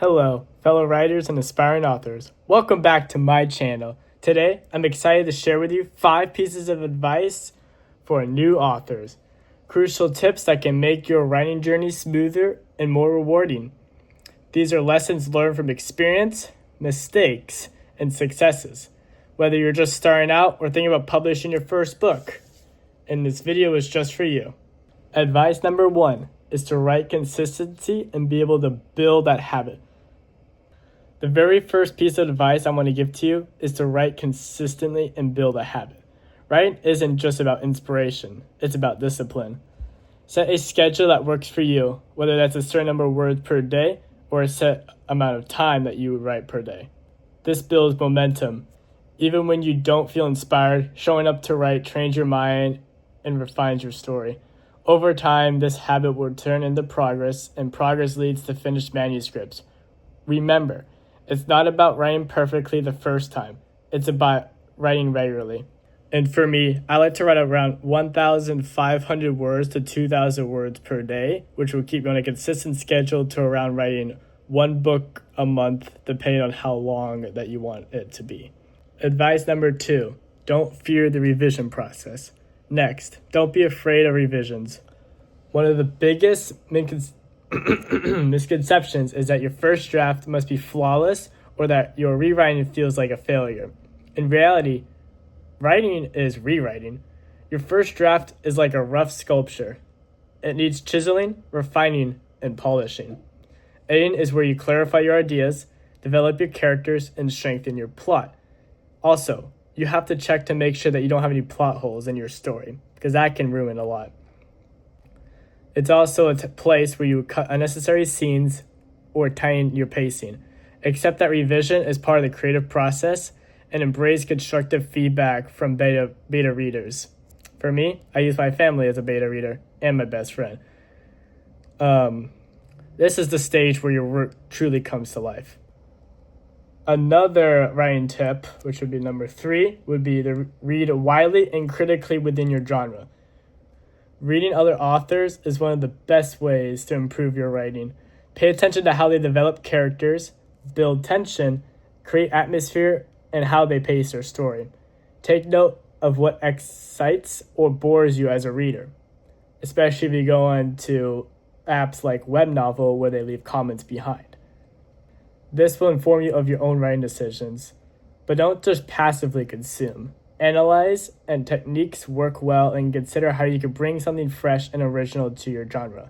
Hello, fellow writers and aspiring authors. Welcome back to my channel. Today, I'm excited to share with you 5 pieces of advice for new authors. Crucial tips that can make your writing journey smoother and more rewarding. These are lessons learned from experience, mistakes, and successes. Whether you're just starting out or thinking about publishing your first book, and this video is just for you. Advice number 1 is to write consistency and be able to build that habit. The very first piece of advice I want to give to you is to write consistently and build a habit. Writing isn't just about inspiration, it's about discipline. Set a schedule that works for you, whether that's a certain number of words per day or a set amount of time that you write per day. This builds momentum. Even when you don't feel inspired, showing up to write trains your mind and refines your story. Over time, this habit will turn into progress, and progress leads to finished manuscripts. Remember, it's not about writing perfectly the first time. It's about writing regularly. And for me, I like to write around 1,500 words to 2,000 words per day, which will keep me on a consistent schedule to around writing 1 book a month, depending on how long that you want it to be. Advice number 2, don't fear the revision process. Next, don't be afraid of revisions. One of the biggest misconceptions is that your first draft must be flawless or that your rewriting feels like a failure. In reality, writing is rewriting. Your first draft is like a rough sculpture. It needs chiseling, refining, and polishing. Editing is where you clarify your ideas, develop your characters, and strengthen your plot. Also, you have to check to make sure that you don't have any plot holes in your story, because that can ruin a lot. It's also a place where you cut unnecessary scenes or tighten your pacing. Accept that revision is part of the creative process and embrace constructive feedback from beta readers. For me, I use my family as a beta reader and my best friend. This is the stage where your work truly comes to life. Another writing tip, which would be number 3, would be to read widely and critically within your genre. Reading other authors is one of the best ways to improve your writing. Pay attention to how they develop characters, build tension, create atmosphere, and how they pace their story. Take note of what excites or bores you as a reader, especially if you go on to apps like WebNovel where they leave comments behind. This will inform you of your own writing decisions, but don't just passively consume. Analyze and techniques work well and consider how you can bring something fresh and original to your genre.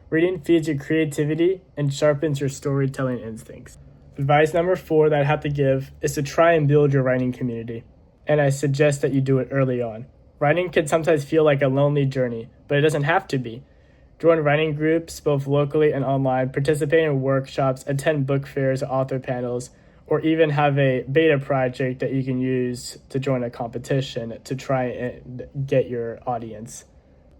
Reading feeds your creativity and sharpens your storytelling instincts. Advice number 4 that I have to give is to try and build your writing community, and I suggest that you do it early on. Writing can sometimes feel like a lonely journey, but it doesn't have to be. Join writing groups, both locally and online, participate in workshops, attend book fairs, author panels, or even have a beta project that you can use to join a competition to try and get your audience.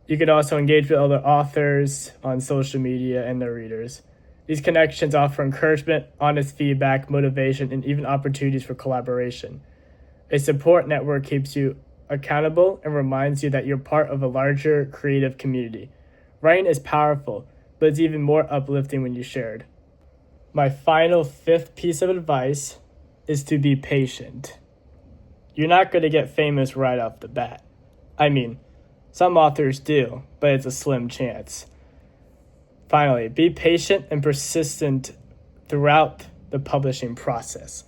You can also engage with other authors on social media and their readers. These connections offer encouragement, honest feedback, motivation, and even opportunities for collaboration. A support network keeps you accountable and reminds you that you're part of a larger creative community. Writing is powerful, but it's even more uplifting when you share it. My final 5th piece of advice is to be patient. You're not going to get famous right off the bat. I mean, some authors do, but it's a slim chance. Finally, be patient and persistent throughout the publishing process.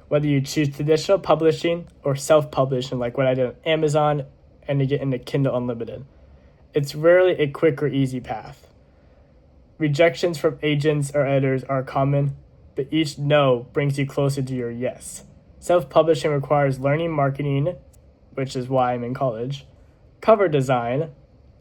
Whether you choose traditional publishing or self-publishing like what I did on Amazon and to get into Kindle Unlimited. It's rarely a quick or easy path. Rejections from agents or editors are common, but each no brings you closer to your yes. Self-publishing requires learning marketing, which is why I'm in college, cover design,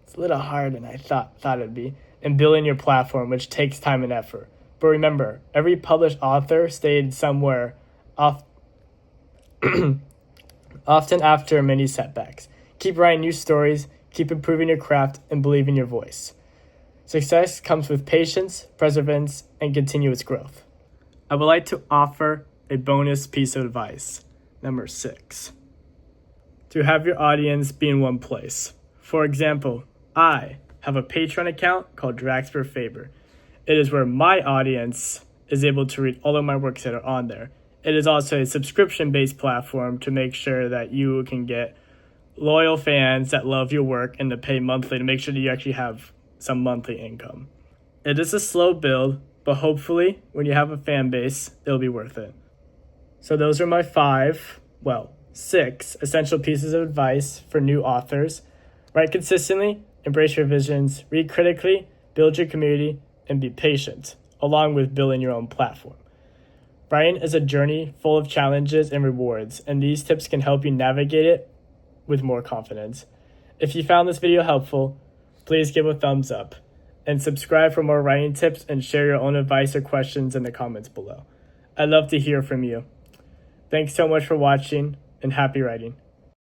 it's a little harder than I thought it'd be, and building your platform, which takes time and effort. But remember, every published author stayed somewhere often after many setbacks. Keep writing new stories, keep improving your craft, and believe in your voice. Success comes with patience, perseverance, and continuous growth. I would like to offer a bonus piece of advice. Number 6. To have your audience be in one place. For example, I have a Patreon account called Draxber Faber. It is where my audience is able to read all of my works that are on there. It is also a subscription-based platform to make sure that you can get loyal fans that love your work and to pay monthly to make sure that you actually have some monthly income. It is a slow build, but hopefully when you have a fan base, it'll be worth it. So those are my 6 essential pieces of advice for new authors. Write consistently, embrace your visions, read critically, build your community, and be patient, along with building your own platform. Writing is a journey full of challenges and rewards, and these tips can help you navigate it with more confidence. If you found this video helpful, please give a thumbs up and subscribe for more writing tips and share your own advice or questions in the comments below. I'd love to hear from you. Thanks so much for watching and happy writing.